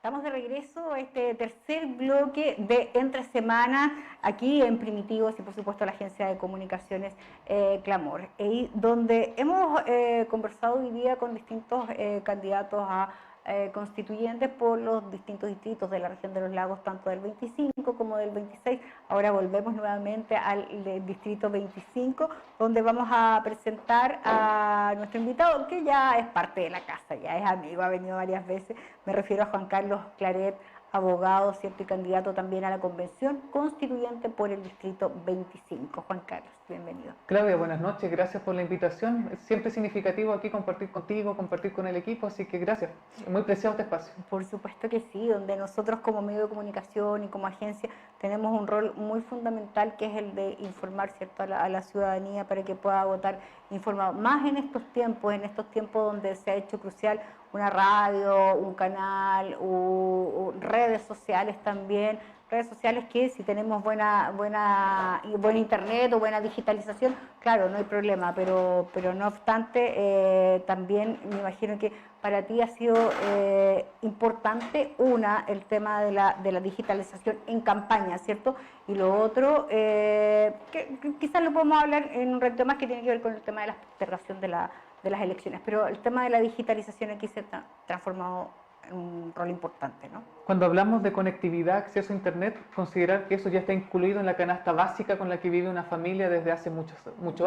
Estamos de regreso a este tercer bloque de Entre Semana, aquí en Primitivos y por supuesto la agencia de comunicaciones Clamor, donde hemos conversado hoy día con distintos candidatos a constituyentes por los distintos distritos de la región de los lagos, tanto del 25 como del 26. Ahora volvemos nuevamente al distrito 25, donde vamos a presentar a nuestro invitado, que ya es parte de la casa, ya es amigo, ha venido varias veces. Me refiero a Juan Carlos Claret, abogado, ¿cierto? Y candidato también a la convención constituyente por el distrito 25. Juan Carlos, bienvenido. Claudia, buenas noches, gracias por la invitación. Es siempre significativo aquí compartir contigo, compartir con el equipo, así que gracias. Muy preciado este espacio. Por supuesto que sí, donde nosotros como medio de comunicación y como agencia tenemos un rol muy fundamental, que es el de informar, ¿cierto?, a la ciudadanía para que pueda votar informado. Más en estos tiempos donde se ha hecho crucial una radio, un canal, redes sociales también. Redes sociales que si tenemos buena internet o buena digitalización, claro, no hay problema, pero no obstante, también me imagino que para ti ha sido importante, el tema de la digitalización en campaña, ¿cierto? Y lo otro, que quizás lo podemos hablar en un reto más, que tiene que ver con el tema de la postergación de las elecciones, pero el tema de la digitalización aquí se ha transformado en un rol importante, ¿no? Cuando hablamos de conectividad, acceso a Internet, considerar que eso ya está incluido en la canasta básica con la que vive una familia desde hace muchos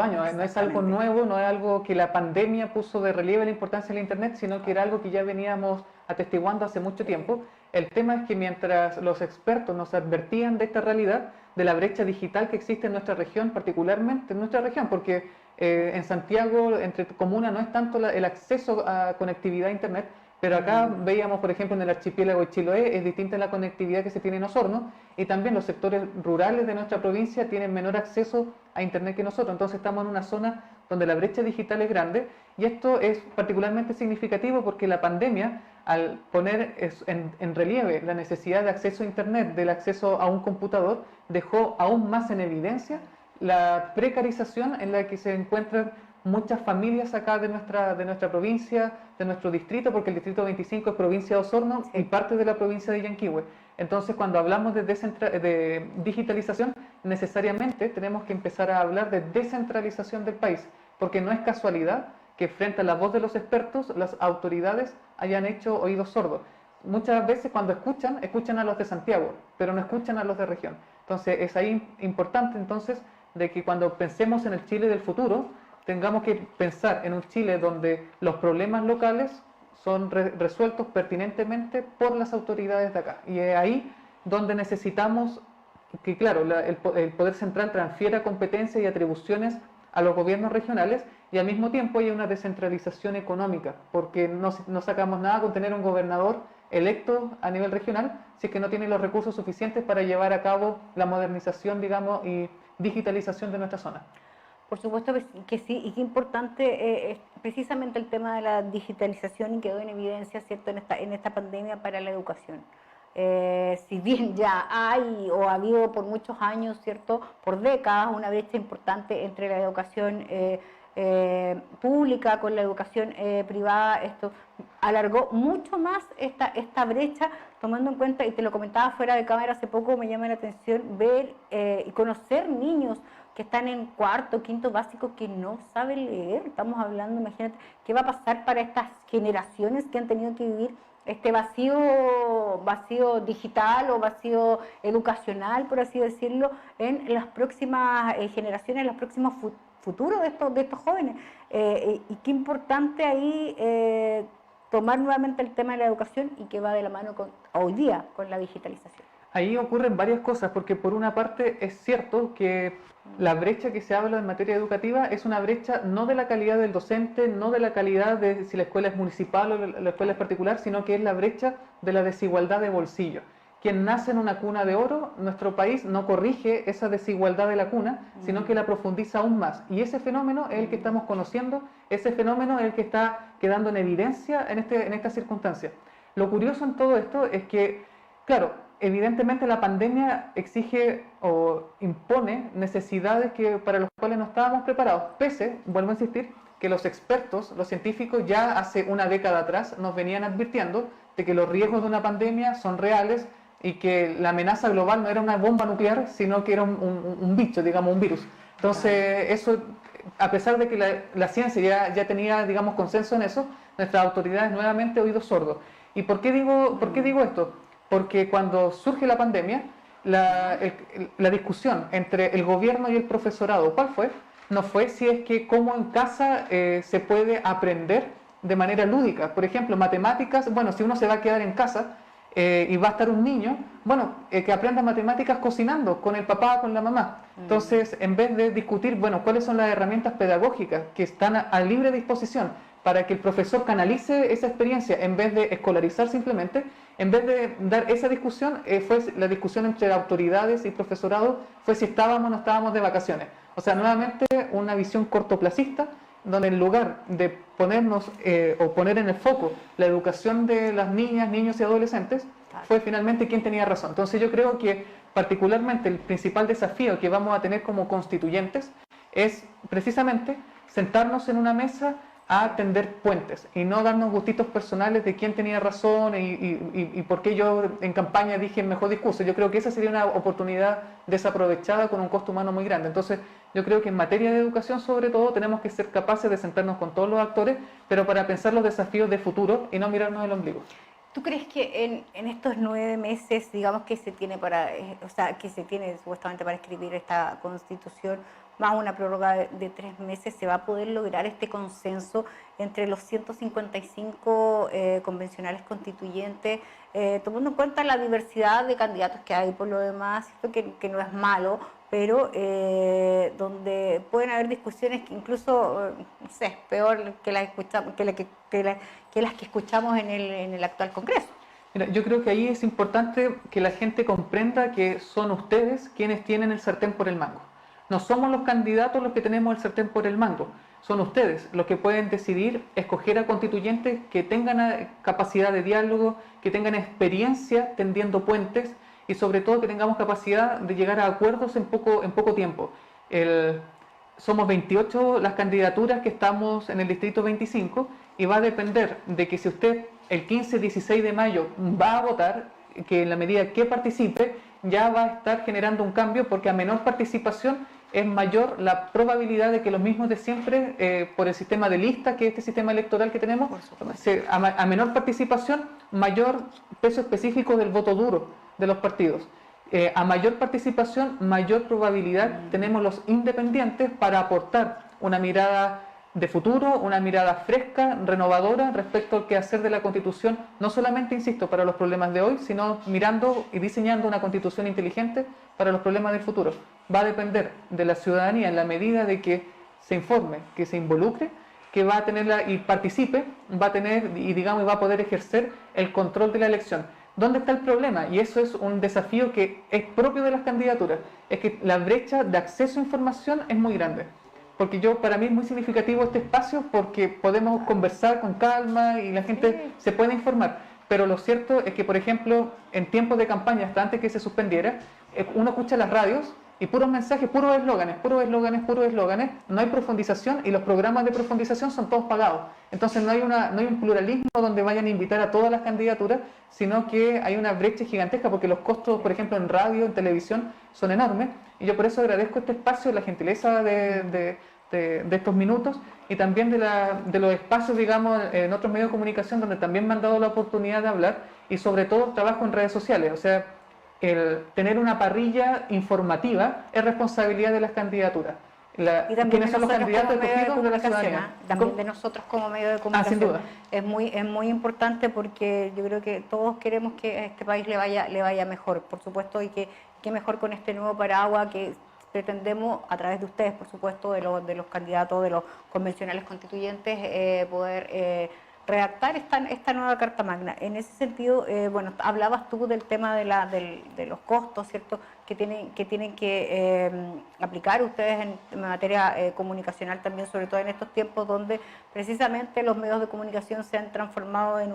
años. No es algo nuevo, no es algo que la pandemia puso de relieve la importancia del Internet, sino que era algo que ya veníamos atestiguando hace mucho tiempo. El tema es que mientras los expertos nos advertían de esta realidad, de la brecha digital que existe en nuestra región, particularmente en nuestra región, porque en Santiago, entre comunas, no es tanto el acceso a conectividad a Internet, pero acá veíamos, por ejemplo, en el archipiélago de Chiloé, es distinta la conectividad que se tiene en Osorno, y también los sectores rurales de nuestra provincia tienen menor acceso a Internet que nosotros. Entonces estamos en una zona donde la brecha digital es grande, y esto es particularmente significativo porque la pandemia, al poner en relieve la necesidad de acceso a Internet, del acceso a un computador, dejó aún más en evidencia la precarización en la que se encuentran muchas familias acá de nuestra provincia, de nuestro distrito, porque el distrito 25 es provincia de Osorno y parte de la provincia de Yanquihue. Entonces, cuando hablamos de digitalización, necesariamente tenemos que empezar a hablar de descentralización del país, porque no es casualidad que frente a la voz de los expertos, las autoridades hayan hecho oídos sordos. Muchas veces cuando escuchan a los de Santiago, pero no escuchan a los de región. Entonces, es ahí importante entonces de que cuando pensemos en el Chile del futuro, tengamos que pensar en un Chile donde los problemas locales son resueltos pertinentemente por las autoridades de acá. Y es ahí donde necesitamos que, claro, el Poder Central transfiera competencias y atribuciones a los gobiernos regionales y al mismo tiempo haya una descentralización económica, porque no sacamos nada con tener un gobernador electo a nivel regional si es que no tiene los recursos suficientes para llevar a cabo la modernización, digamos, y digitalización de nuestra zona. Por supuesto que sí, y qué importante es precisamente el tema de la digitalización, y quedó en evidencia, ¿cierto?, en esta pandemia para la educación. Si bien ya hay o ha habido por muchos años, ¿cierto?, por décadas, una brecha importante entre la educación pública con la educación privada, esto alargó mucho más esta brecha, tomando en cuenta, y te lo comentaba fuera de cámara hace poco, me llama la atención ver y conocer niños que están en cuarto, quinto básico, que no saben leer. Estamos hablando, imagínate, qué va a pasar para estas generaciones que han tenido que vivir este vacío digital o vacío educacional, por así decirlo, en las próximas generaciones, en los próximos futuros de estos jóvenes. Y qué importante ahí tomar nuevamente el tema de la educación, y que va de la mano hoy día con la digitalización. Ahí ocurren varias cosas, porque por una parte es cierto que la brecha que se habla en materia educativa es una brecha no de la calidad del docente, no de la calidad de si la escuela es municipal o la escuela es particular, sino que es la brecha de la desigualdad de bolsillo. Quien nace en una cuna de oro, nuestro país no corrige esa desigualdad de la cuna, sino que la profundiza aún más. Y ese fenómeno es el que estamos conociendo, ese fenómeno es el que está quedando en evidencia en esta circunstancia. Lo curioso en todo esto es que, claro, evidentemente la pandemia exige o impone necesidades para las cuales no estábamos preparados, pese, vuelvo a insistir, que los expertos, los científicos ya hace una década atrás nos venían advirtiendo de que los riesgos de una pandemia son reales y que la amenaza global no era una bomba nuclear, sino que era un bicho, digamos, un virus. Entonces, eso, a pesar de que la ciencia ya tenía, digamos, consenso en eso, nuestras autoridades nuevamente oídos sordos. ¿Y por qué digo esto? Porque cuando surge la pandemia, la discusión entre el gobierno y el profesorado, ¿cuál fue? No fue si es que cómo en casa se puede aprender de manera lúdica. Por ejemplo, matemáticas, bueno, si uno se va a quedar en casa y va a estar un niño, bueno, que aprenda matemáticas cocinando con el papá, con la mamá. Entonces, en vez de discutir, bueno, cuáles son las herramientas pedagógicas que están a libre disposición para que el profesor canalice esa experiencia, en vez de escolarizar simplemente, en vez de dar esa discusión, fue la discusión entre autoridades y profesorado, fue si estábamos o no estábamos de vacaciones. O sea, nuevamente una visión cortoplacista, donde en lugar de ponernos o poner en el foco la educación de las niñas, niños y adolescentes, fue finalmente quien tenía razón. Entonces yo creo que particularmente el principal desafío que vamos a tener como constituyentes es precisamente sentarnos en una mesa a tender puentes y no darnos gustitos personales de quién tenía razón y por qué yo en campaña dije el mejor discurso. Yo creo que esa sería una oportunidad desaprovechada con un costo humano muy grande. Entonces yo creo que en materia de educación sobre todo tenemos que ser capaces de sentarnos con todos los actores, pero para pensar los desafíos de futuro y no mirarnos el ombligo. ¿Tú crees que en estos 9 meses, digamos, que se tiene que se tiene supuestamente para escribir esta Constitución, más una prórroga de 3 meses, se va a poder lograr este consenso entre los 155 convencionales constituyentes, tomando en cuenta la diversidad de candidatos que hay por lo demás, que no es malo, pero donde pueden haber discusiones que incluso, no sé, es peor que las que escuchamos en el actual Congreso? Mira, yo creo que ahí es importante que la gente comprenda que son ustedes quienes tienen el sartén por el mango. No somos los candidatos los que tenemos el sartén por el mango, son ustedes los que pueden decidir escoger a constituyentes que tengan capacidad de diálogo, que tengan experiencia tendiendo puentes y sobre todo que tengamos capacidad de llegar a acuerdos en poco tiempo. Somos 28 las candidaturas que estamos en el distrito 25 y va a depender de que si usted el 15-16 de mayo va a votar, que en la medida que participe ya va a estar generando un cambio, porque a menor participación es mayor la probabilidad de que los mismos de siempre, por el sistema de lista, que es este sistema electoral que tenemos, a menor participación, mayor peso específico del voto duro de los partidos. A mayor participación, mayor probabilidad tenemos los independientes para aportar una mirada de futuro, una mirada fresca, renovadora respecto al quehacer de la Constitución, no solamente, insisto, para los problemas de hoy, sino mirando y diseñando una Constitución inteligente para los problemas del futuro. Va a depender de la ciudadanía en la medida de que se informe, que se involucre, que va a tenerla y participe, va a tener y digamos va a poder ejercer el control de la elección. ¿Dónde está el problema? Y eso es un desafío que es propio de las candidaturas, es que la brecha de acceso a información es muy grande. Porque para mí es muy significativo este espacio porque podemos conversar con calma y la gente se puede informar. Pero lo cierto es que, por ejemplo, en tiempos de campaña, hasta antes que se suspendiera, uno escucha las radios y puros mensajes, puros eslóganes, no hay profundización y los programas de profundización son todos pagados. Entonces no hay un pluralismo donde vayan a invitar a todas las candidaturas, sino que hay una brecha gigantesca porque los costos, por ejemplo, en radio, en televisión, son enormes. Y yo por eso agradezco este espacio, la gentileza de estos minutos y también de los espacios, digamos, en otros medios de comunicación donde también me han dado la oportunidad de hablar y sobre todo trabajo en redes sociales. O sea, el tener una parrilla informativa es responsabilidad de las candidaturas. Y también ¿Quiénes son los candidatos escogidos de la ciudadanía? También de nosotros como medio de comunicación. Sin duda. Es muy importante porque yo creo que todos queremos que a este país le vaya mejor, por supuesto, y que mejor con este nuevo paraguas que pretendemos, a través de ustedes, por supuesto, de los candidatos, de los convencionales constituyentes, poder redactar esta nueva Carta Magna. En ese sentido, bueno, hablabas tú del tema de los costos, ¿cierto?, que tienen que aplicar ustedes en materia comunicacional también, sobre todo en estos tiempos donde precisamente los medios de comunicación se han transformado en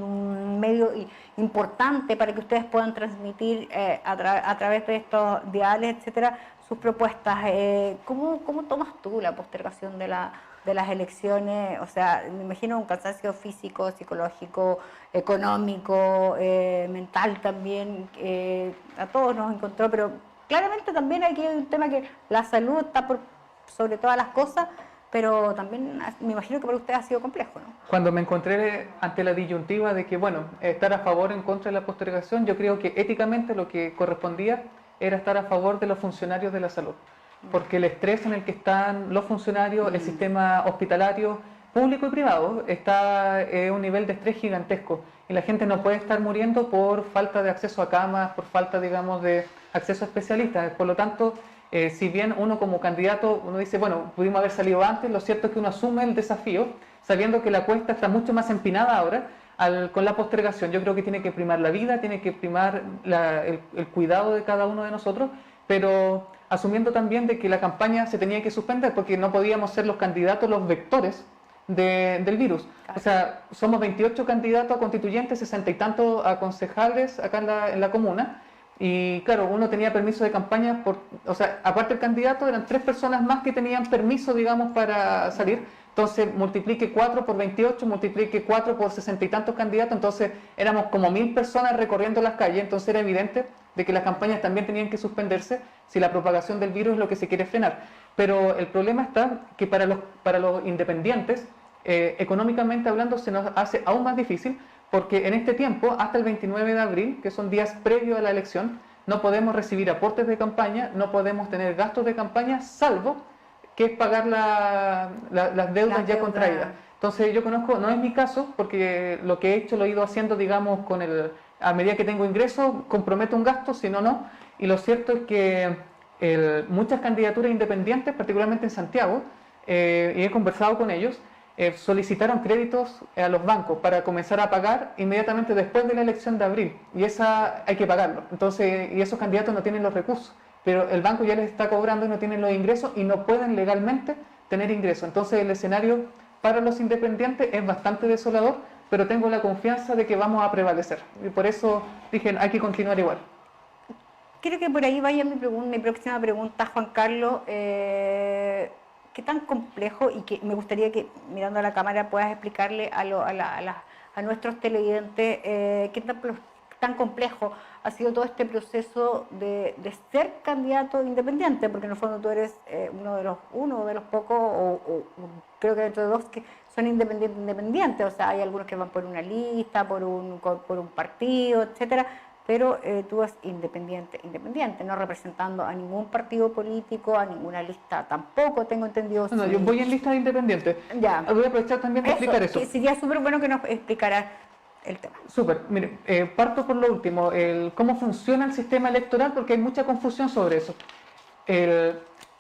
un medio importante para que ustedes puedan transmitir a través de estos diales, etcétera, sus propuestas. ¿Cómo tomas tú la postergación de de las elecciones, o sea, me imagino un cansancio físico, psicológico, económico, mental también, a todos nos encontró, pero claramente también aquí hay un tema que la salud está por sobre todas las cosas, pero también me imagino que para usted ha sido complejo, ¿no? Cuando me encontré ante la disyuntiva de que, bueno, estar a favor o en contra de la postergación, yo creo que éticamente lo que correspondía era estar a favor de los funcionarios de la salud, porque el estrés en el que están los funcionarios, el sistema hospitalario, público y privado, está en un nivel de estrés gigantesco y la gente no puede estar muriendo por falta de acceso a camas, por falta, digamos, de acceso a especialistas. Por lo tanto, si bien uno como candidato, uno dice, bueno, pudimos haber salido antes, lo cierto es que uno asume el desafío, sabiendo que la cuesta está mucho más empinada ahora con la postergación. Yo creo que tiene que primar la vida, tiene que primar el cuidado de cada uno de nosotros, pero asumiendo también de que la campaña se tenía que suspender porque no podíamos ser los candidatos, los vectores del virus. O sea, somos 28 candidatos a constituyentes, 60 y tantos a concejales acá en la comuna. Y claro, uno tenía permiso de campaña, o sea, aparte del candidato, eran 3 personas más que tenían permiso, digamos, para salir. Entonces, multiplique 4 por 28, multiplique 4 por 60 y tantos candidatos, entonces éramos como 1000 personas recorriendo las calles, entonces era evidente de que las campañas también tenían que suspenderse si la propagación del virus es lo que se quiere frenar. Pero el problema está que para los independientes, económicamente hablando, se nos hace aún más difícil, porque en este tiempo, hasta el 29 de abril, que son días previos a la elección, no podemos recibir aportes de campaña, no podemos tener gastos de campaña, salvo que es pagar las deudas ya contraídas. Entonces yo conozco, no es mi caso, porque lo que he hecho lo he ido haciendo, digamos, a medida que tengo ingresos, comprometo un gasto, si no, no. Y lo cierto es que muchas candidaturas independientes, particularmente en Santiago, y he conversado con ellos, solicitaron créditos a los bancos para comenzar a pagar inmediatamente después de la elección de abril, y esa hay que pagarlo. Entonces, y esos candidatos no tienen los recursos, pero el banco ya les está cobrando y no tienen los ingresos y no pueden legalmente tener ingresos. Entonces el escenario para los independientes es bastante desolador, pero tengo la confianza de que vamos a prevalecer, y por eso dije, hay que continuar igual. Quiero que por ahí vaya mi próxima pregunta, Juan Carlos. ¿Qué tan complejo, y que me gustaría que mirando a la cámara puedas explicarle a nuestros televidentes qué tan complejo ha sido todo este proceso de ser candidato independiente? Porque en el fondo tú eres uno de los pocos, o creo que dentro de 2 que son independientes, o sea, hay algunos que van por una lista, por un partido, etcétera, pero tú eres independiente, no representando a ningún partido político, a ninguna lista tampoco, tengo entendido. No, yo voy en lista de independientes. Ya. Voy a aprovechar también de explicar eso. Sería súper bueno que nos explicaras el tema. Súper, mire, parto por lo último, cómo funciona el sistema electoral, porque hay mucha confusión sobre eso.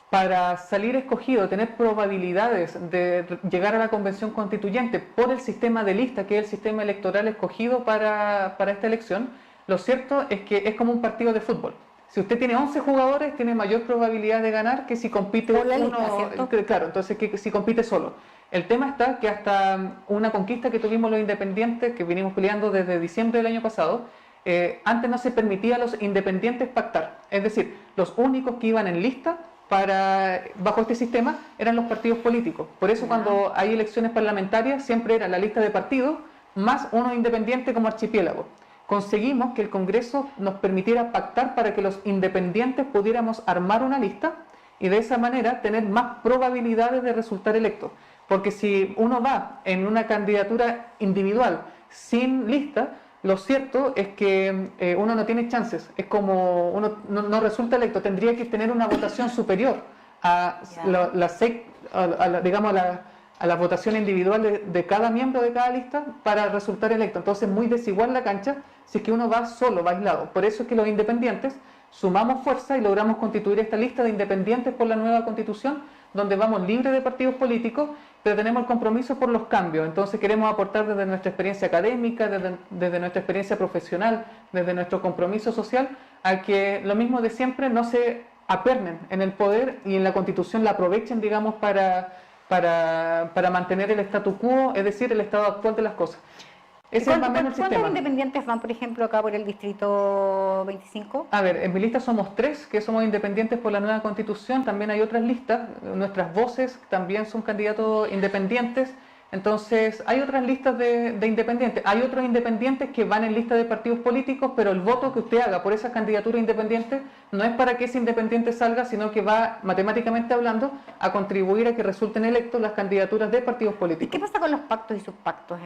Para salir escogido, tener probabilidades de llegar a la convención constituyente por el sistema de lista, que es el sistema electoral escogido para esta elección, lo cierto es que es como un partido de fútbol. Si usted tiene 11 jugadores, tiene mayor probabilidad de ganar que si compite por la lista, ¿cierto? Claro, entonces que si compite solo. El tema está que hasta una conquista que tuvimos los independientes, que vinimos peleando desde diciembre del año pasado, antes no se permitía a los independientes pactar. Es decir, los únicos que iban en lista bajo este sistema eran los partidos políticos. Por eso cuando hay elecciones parlamentarias siempre era la lista de partidos más uno independiente como archipiélago. Conseguimos que el Congreso nos permitiera pactar para que los independientes pudiéramos armar una lista y de esa manera tener más probabilidades de resultar electos. Porque si uno va en una candidatura individual sin lista, lo cierto es que uno no tiene chances. Es como uno no resulta electo. Tendría que tener una votación superior a la votación individual de cada miembro de cada lista para resultar electo. Entonces es muy desigual la cancha si es que uno va solo, va aislado. Por eso es que los independientes sumamos fuerza y logramos constituir esta lista de independientes por la nueva constitución, donde vamos libres de partidos políticos, pero tenemos el compromiso por los cambios. Entonces queremos aportar desde nuestra experiencia académica, desde nuestra experiencia profesional, desde nuestro compromiso social, a que lo mismo de siempre no se apernen en el poder y en la constitución la aprovechen, digamos, para mantener el statu quo, es decir, el estado actual de las cosas. Ese es más o menos el ¿Cuántos sistema. independientes van, por ejemplo, acá por el distrito 25? A ver, en mi lista somos 3 que somos independientes por la nueva constitución, también hay otras listas, nuestras voces también son candidatos independientes, entonces hay otras listas de independientes, hay otros independientes que van en lista de partidos políticos, pero el voto que usted haga por esa candidatura independiente no es para que ese independiente salga, sino que va, matemáticamente hablando, a contribuir a que resulten electos las candidaturas de partidos ¿Y políticos. qué pasa con los pactos y subpactos?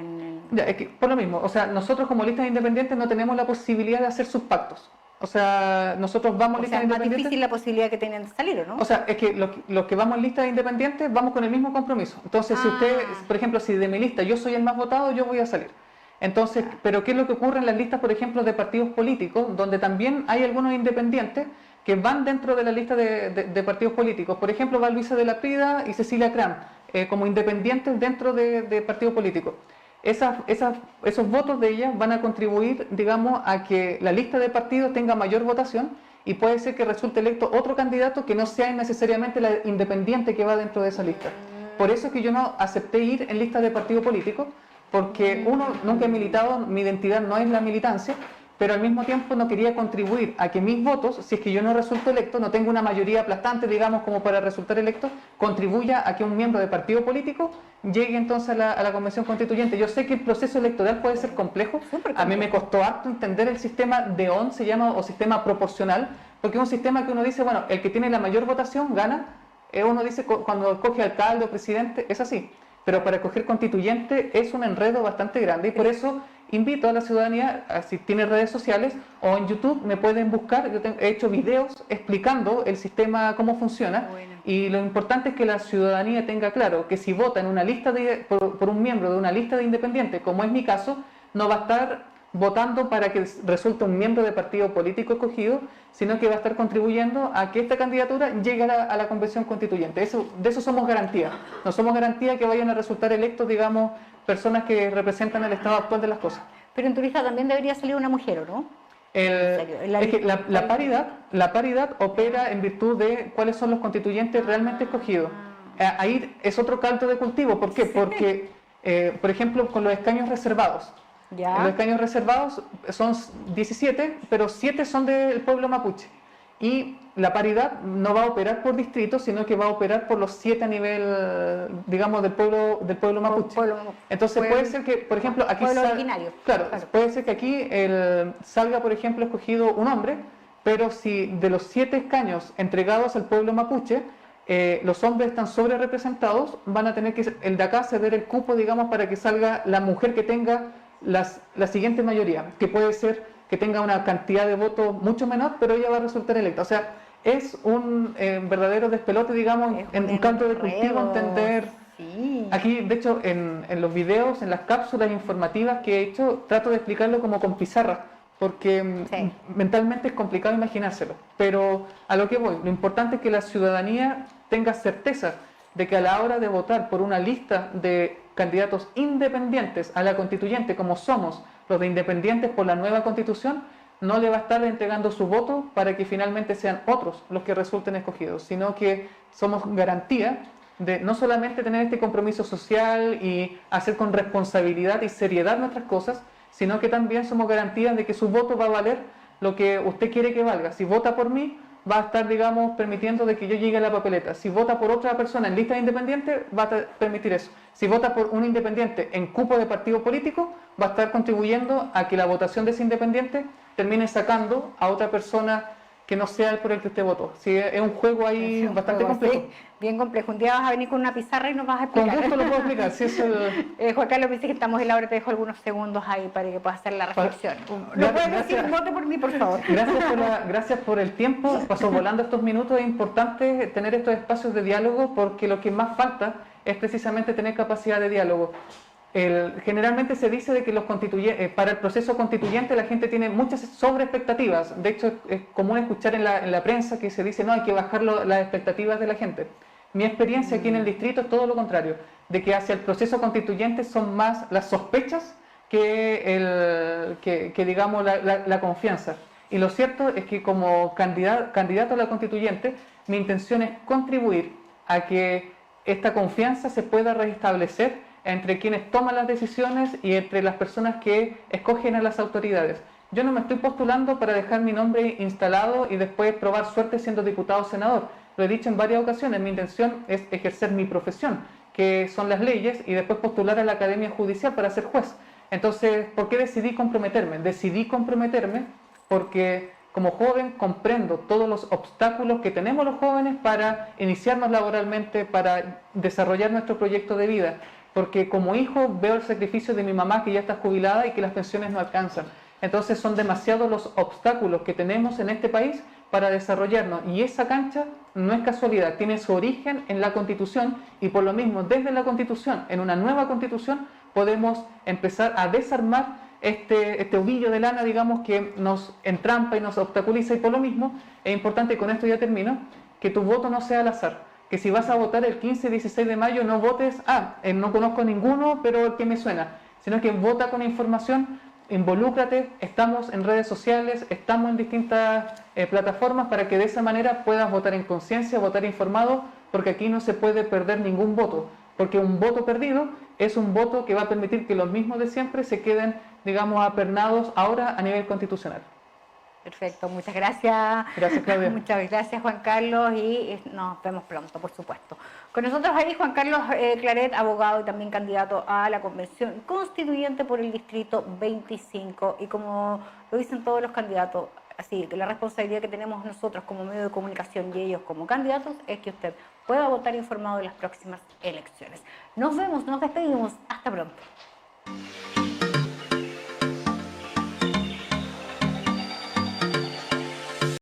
Ya, es que, por lo mismo, o sea, nosotros como listas independientes no tenemos la posibilidad de hacer subpactos. O sea, nosotros vamos O listas sea, es más independientes. difícil la posibilidad que tienen de salir, ¿o no? O sea, es que los que vamos en lista de independientes vamos con el mismo compromiso. Entonces, si usted, por ejemplo, si de mi lista yo soy el más votado, yo voy a salir. Entonces, pero ¿qué es lo que ocurre en las listas, por ejemplo, de partidos políticos, donde también hay algunos independientes que van dentro de la lista de partidos políticos? Por ejemplo, va Luisa de la Prida y Cecilia Cram, como independientes dentro de partidos políticos. Esos votos de ellas van a contribuir, digamos, a que la lista de partidos tenga mayor votación y puede ser que resulte electo otro candidato que no sea necesariamente la independiente que va dentro de esa lista. Por eso es que yo no acepté ir en lista de partido político, porque uno, nunca he militado, mi identidad no es la militancia, pero al mismo tiempo no quería contribuir a que mis votos, si es que yo no resulto electo, no tengo una mayoría aplastante, digamos, como para resultar electo, contribuya a que un miembro de partido político llegue entonces a la convención constituyente. Yo sé que el proceso electoral puede ser complejo, a mí me costó harto entender el sistema de ON, se llama, o sistema proporcional, porque es un sistema que uno dice, bueno, el que tiene la mayor votación gana, uno dice cuando escoge alcalde o presidente, es así. Pero para escoger constituyente es un enredo bastante grande y por eso invito a la ciudadanía, si tiene redes sociales o en YouTube me pueden buscar, yo he hecho videos explicando el sistema, cómo funciona. Bueno. Y lo importante es que la ciudadanía tenga claro que si vota en una lista por un miembro de una lista de independientes, como es mi caso, no va a estar votando para que resulte un miembro de partido político escogido, sino que va a estar contribuyendo a que esta candidatura llegue a la convención constituyente. De eso somos garantía. No somos garantía que vayan a resultar electos, digamos, personas que representan el estado actual de las cosas. Pero en tu lista también debería salir una mujer, ¿o no? Es que la paridad opera en virtud de cuáles son los constituyentes realmente escogidos. Ahí es otro caldo de cultivo. ¿Por qué? Porque, por ejemplo, con los escaños reservados. ¿Ya? Los escaños reservados son 17, pero 7 son del pueblo mapuche. Y la paridad no va a operar por distrito, sino que va a operar por los 7 a nivel, digamos, del pueblo mapuche. Entonces puede ser que, por ejemplo, aquí claro, puede ser que aquí salga, por ejemplo, escogido un hombre, pero si de los 7 escaños entregados al pueblo mapuche, los hombres están sobre representados, van a tener que el de acá ceder el cupo, digamos, para que salga la mujer que tenga la siguiente mayoría, que puede ser que tenga una cantidad de votos mucho menor, pero ella va a resultar electa. O sea, es un verdadero despelote, digamos, en un canto de cultivo, entender. Sí. Aquí, de hecho, en los videos, en las cápsulas informativas que he hecho, trato de explicarlo como con pizarra, porque mentalmente es complicado imaginárselo. Pero a lo que voy, lo importante es que la ciudadanía tenga certeza de que a la hora de votar por una lista de candidatos independientes a la constituyente, como somos los de independientes por la nueva constitución, no le va a estar entregando su voto para que finalmente sean otros los que resulten escogidos, sino que somos garantía de no solamente tener este compromiso social y hacer con responsabilidad y seriedad nuestras cosas, sino que también somos garantías de que su voto va a valer lo que usted quiere que valga. Si vota por mí, va a estar, digamos, permitiendo de que yo llegue a la papeleta. Si vota por otra persona en lista de independiente, va a permitir eso. Si vota por un independiente en cupo de partido político, va a estar contribuyendo a que la votación de ese independiente termine sacando a otra persona que no sea el por el que usted votó. Sí, es un juego ahí bastante complejo. Sí, bien complejo. Un día vas a venir con una pizarra y nos vas a explicar. Con gusto lo puedo explicar. Sí, Juan Carlos, me dice que estamos en la hora, te dejo algunos segundos ahí para que puedas hacer la reflexión. ¿No puedes decir vote por mí, por favor? Gracias por el tiempo. Pasó volando estos minutos. Es importante tener estos espacios de diálogo porque lo que más falta es precisamente tener capacidad de diálogo. Generalmente se dice de que para el proceso constituyente la gente tiene muchas sobreexpectativas. De hecho, es común escuchar en la prensa que se dice no, hay que bajar las expectativas de la gente. Mi experiencia aquí en el distrito es todo lo contrario, de que hacia el proceso constituyente son más las sospechas que digamos, la confianza. Y lo cierto es que como candidato a la constituyente, mi intención es contribuir a que esta confianza se pueda restablecer entre quienes toman las decisiones y entre las personas que escogen a las autoridades. Yo no me estoy postulando para dejar mi nombre instalado y después probar suerte siendo diputado o senador. Lo he dicho en varias ocasiones, mi intención es ejercer mi profesión, que son las leyes, y después postular a la Academia Judicial para ser juez. Entonces, ¿por qué decidí comprometerme? Decidí comprometerme porque como joven comprendo todos los obstáculos que tenemos los jóvenes para iniciarnos laboralmente, para desarrollar nuestro proyecto de vida. Porque como hijo veo el sacrificio de mi mamá, que ya está jubilada y que las pensiones no alcanzan. Entonces son demasiados los obstáculos que tenemos en este país para desarrollarnos, y esa cancha no es casualidad, tiene su origen en la Constitución, y por lo mismo desde la Constitución, en una nueva Constitución, podemos empezar a desarmar este ovillo de lana, digamos, que nos entrampa y nos obstaculiza. Y por lo mismo es importante, y con esto ya termino, que tu voto no sea al azar, que si vas a votar el 15-16 de mayo no votes, no conozco ninguno, pero el que me suena, sino que vota con información. Involúcrate, estamos en redes sociales, estamos en distintas plataformas para que de esa manera puedas votar en conciencia, votar informado, porque aquí no se puede perder ningún voto, porque un voto perdido es un voto que va a permitir que los mismos de siempre se queden, digamos, apernados ahora a nivel constitucional. Perfecto, muchas gracias. Gracias, Claudia. Muchas gracias, Juan Carlos, y nos vemos pronto, por supuesto. Con nosotros ahí Juan Carlos Claret, abogado y también candidato a la Convención Constituyente por el Distrito 25. Y como lo dicen todos los candidatos, así que la responsabilidad que tenemos nosotros como medio de comunicación y ellos como candidatos es que usted pueda votar informado en las próximas elecciones. Nos vemos, nos despedimos. Hasta pronto.